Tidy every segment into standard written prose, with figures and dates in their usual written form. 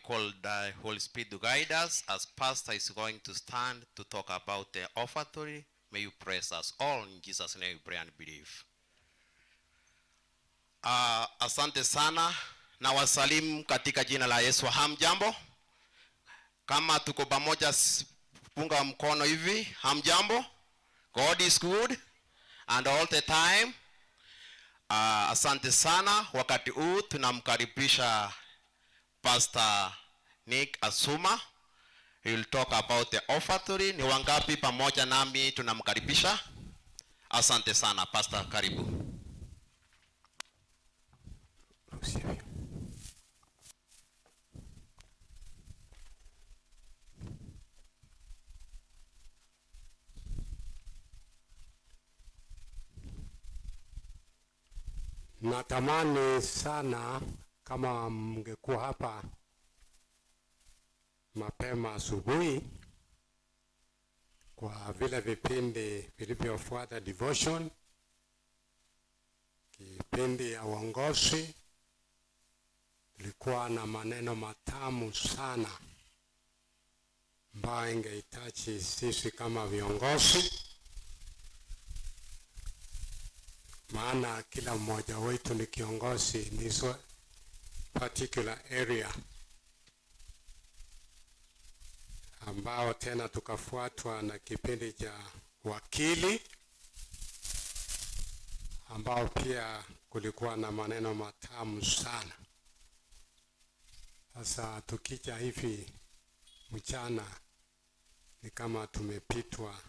call the Holy Spirit to guide us as Pastor is going to stand to talk about the offertory. May you praise us all in Jesus' name we pray and believe. Asante sana na wasalimu katika jina la Yesu. Hamjambo? Kama tuko pamoja punga mkono hivi. Hamjambo? God is good and all the time. Asante sana. Wakati huu tunamkaribisha Pastor Nick Asuma. He will talk about the offertory. Ni wangapi pamoja nami tunamkaribisha? Asante sana Pastor, karibu. Natamani sana kama mngekuwa hapa mapema asubuhi kwa vile vipindi vilivyofuata devotion, kipindi ya uongozi, ilikuwa na maneno matamu sana ambayo ingehitaji sisi kama viongozi, maana kila mmoja wetu ni kiongozi ni particular area, ambao tena tukafuatwa na kipindi cha wakili ambao pia kulikuwa na maneno matamu sana. Sasa tukija hivi mchana ni kama tumepitwa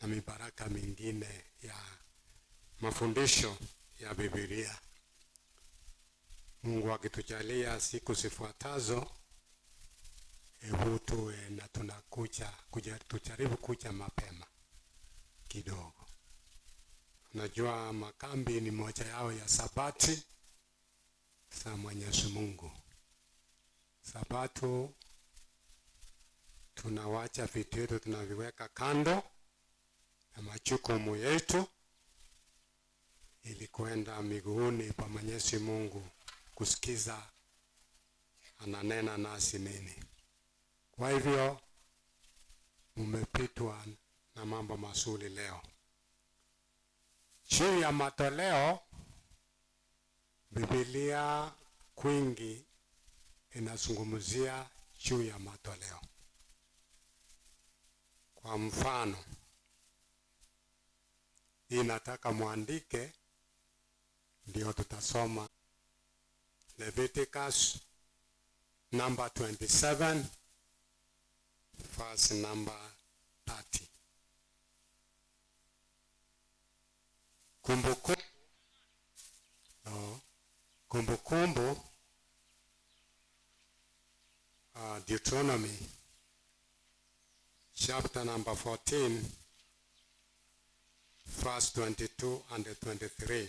na mibaraka mingine ya mafundisho ya Biblia. Mungu akitujalia siku zifuatazo, hebu tuwe na tujaribu kuja mapema kidogo. Unajua makambi ni moja yao ya sabati za Mwenyezi Mungu. Sabato tunawacha vitu yetu tunaviweka kando na majukumu yetu ili kwenda miguuni pa Mwenyezi Mungu kusikiza ananena nasi nini. Kwa hivyo mmepitwa na mambo mazuri leo. Juu ya matoleo, Biblia kwingi inazungumzia juu ya matoleo. Kwa mfano, nataka muandike ndio tutasoma Leviticus number 27 verse number 30. Kumbukumbu Deuteronomy chapter number 14 verse 22 and 23.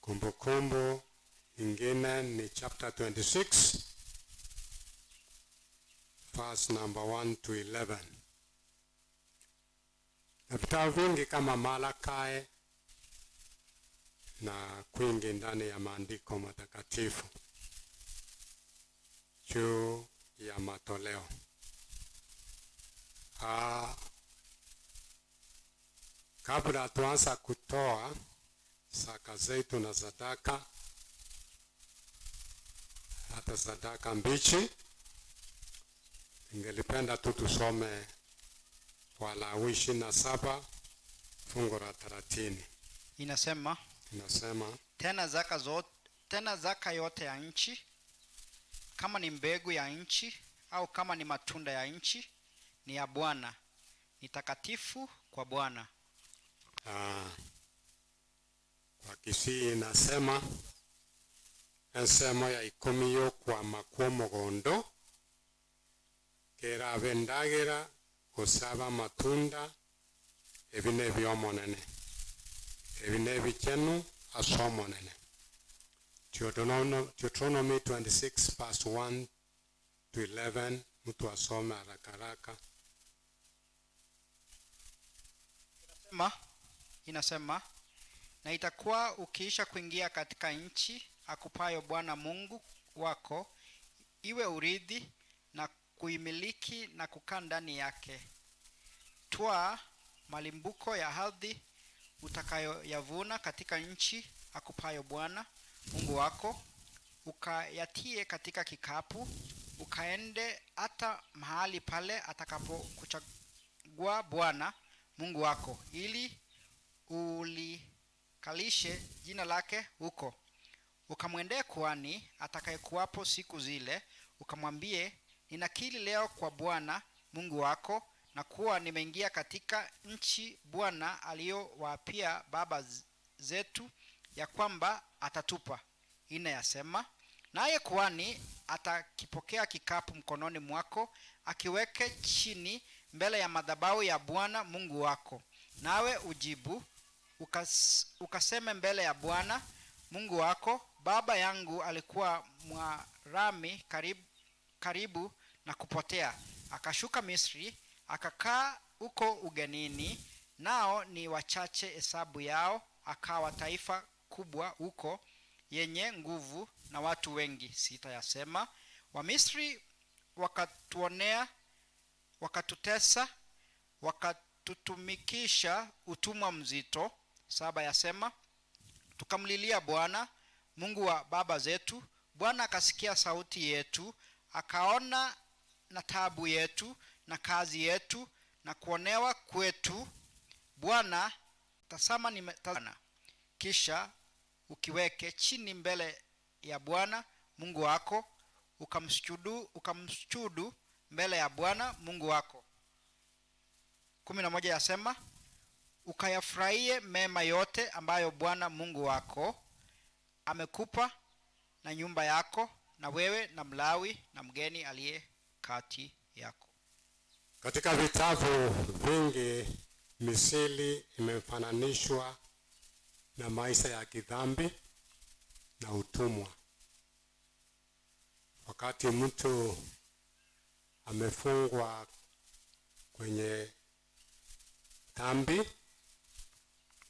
Kumbukumbu ingine ni chapter 26 verse number 1 to 11. Na vitabu vingi kama Malakai na kwingi ndani ya maandiko matakatifu juu ya matoleo. Kabla tuanza kutoa zaka zetu na sadaka, hata sadaka mbichi, ningelipenda tu tusome Walawi 27 fungu la 30. Inasema tena zaka yote ya nchi, kama ni mbegu ya nchi au kama ni matunda ya nchi, ni ya Bwana, ni takatifu kwa Bwana. Kwa Kisii inasema ensemo ya 10 yo kwa makuo mugondo kera bendagira kusaba matunda ebine byomonene ebine bichenu asomonene. Deuteronomy 26 verse 1 to 11. Mtu asome haraka haraka. inasema, na itakuwa ukiisha kuingia katika nchi akupayo Bwana Mungu wako, iwe urithi na kuimiliki na kukaa ndani yake. Twaa malimbuko ya ardhi utakayoyavuna katika nchi akupayo Bwana Mungu wako, ukayatie katika kikapu, ukaende hata mahali pale atakapokuchagua Bwana Mungu wako, ili ulikalishe jina lake huko. Ukamwendee kuhani atakayekuwapo siku zile, ukamwambie, ninakiri leo kwa Bwana Mungu wako, na kuwa nimeingia katika nchi Bwana aliyowaapia baba zetu ya kwamba atatupa. Yasema, naye kuhani atakipokea kikapu mkononi mwako, akiweke chini mbele ya madhabahu ya Bwana Mungu wako. Nawe ujibu ukaseme mbele ya Bwana Mungu wako, baba yangu alikuwa Mwaramu karibu na kupotea, akashuka Misri, akakaa huko ugenini, nao ni wachache hesabu yao, akawa taifa kubwa huko, yenye nguvu na watu wengi. Yasema, Wamisri wakatuonea, wakatutesa, wakatutumikisha utumwa mzito. 7 yasema, tukamlilia Bwana Mungu wa baba zetu. Bwana akasikia sauti yetu, akaona na taabu yetu na kazi yetu na kuonewa kwetu. Bwana, tazama nimetazama. Kisha ukiweke chini mbele ya Bwana Mungu wako, ukamsujudu mbele ya Bwana Mungu wako. 11 yasema, ukayafurahie mema yote ambayo Bwana Mungu wako amekupa, na nyumba yako, na wewe na Mlawi na mgeni aliye kati yako. Katika vitabu vingi Misri imefananishwa na maisha ya kidhambi na utumwa. Wakati mtu amefungwa kwenye dhambi,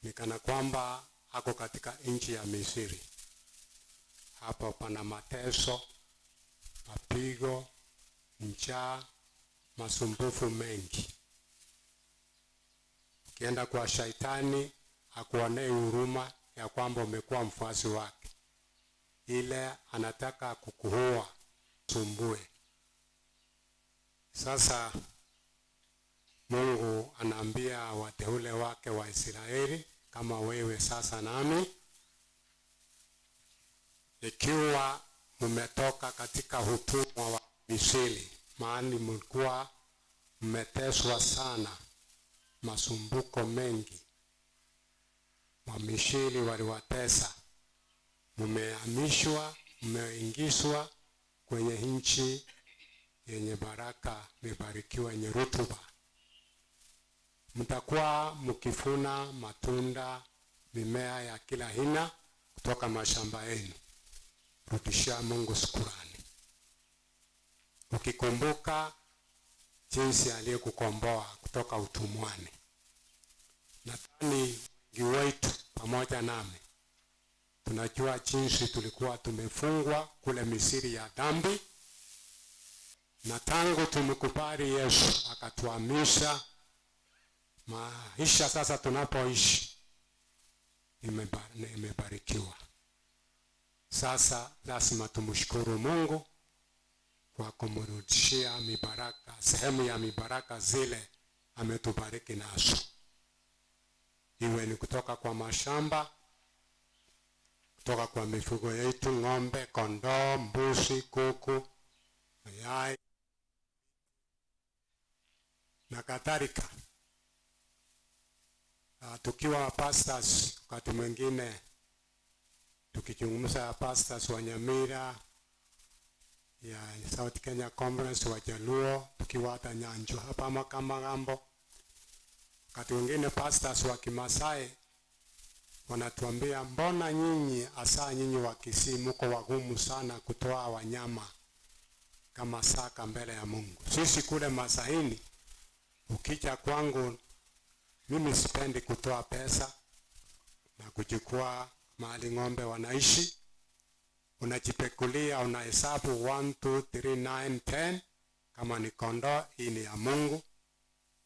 ni kana kwamba ako katika nchi ya Misri. Hapo pana mateso, mapigo, njaa, masumbufu mengi. Ukienda kwa Shaitani akuonee huruma ya kwamba umekuwa mfuasi wake, ile anataka kukuua, sumbue. Sasa Mungu anaambia wateule wake wa Israeli, kama wewe sasa nami, ikiwa mmetoka katika utumwa wa Misri, maana mlikuwa mmeteswa sana, masumbuko mengi, Wamisri waliwatesa, mmehamishwa, mmeingizwa kwenye nchi yenye baraka, imebarikiwa, yenye rutuba. Mtakuwa mkivuna matunda, mimea ya kila aina kutoka mashamba yenu. Rudishia Mungu shukrani, ukikumbuka jinsi aliyekukomboa kutoka utumwani. Nadhani wengi wetu pamoja nami tunajua jinsi tulikuwa tumefungwa kule Misri ya dhambi, na tangu tumkubali Yesu akatuhamisha, maisha sasa tunapoishi imebarikiwa. Sasa lazima tumshukuru Mungu kwa kumrudishia mibaraka, sehemu ya mibaraka zile ametubariki nazo, iwe ni kutoka kwa mashamba, kutoka kwa mifugo yetu, ng'ombe, kondoo, mbuzi, kuku, mayai na kadhalika. Tukiwa pastors, wakati mwingine tukizungumza pastors wa Nyamira ya South Kenya Conference wa Jaluo, tukiwa hata Nyanjo hapa Makambo, wakati mwingine pastors wa Kimasai wanatuambia, mbona nyinyi hasa nyinyi wa Kisii mko wagumu sana kutoa wanyama kama saka mbele ya Mungu? Sisi kule Masaini, ukija kwangu Mimi sipendi kutoa pesa na kuchukua mahali ng'ombe wanaishi. Unajipekulia, unahesabu 1 2 3 9 10. Kama ni kondoo, hii ni ya Mungu.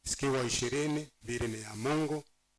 Zikiwa 20, 2 ni ya Mungu.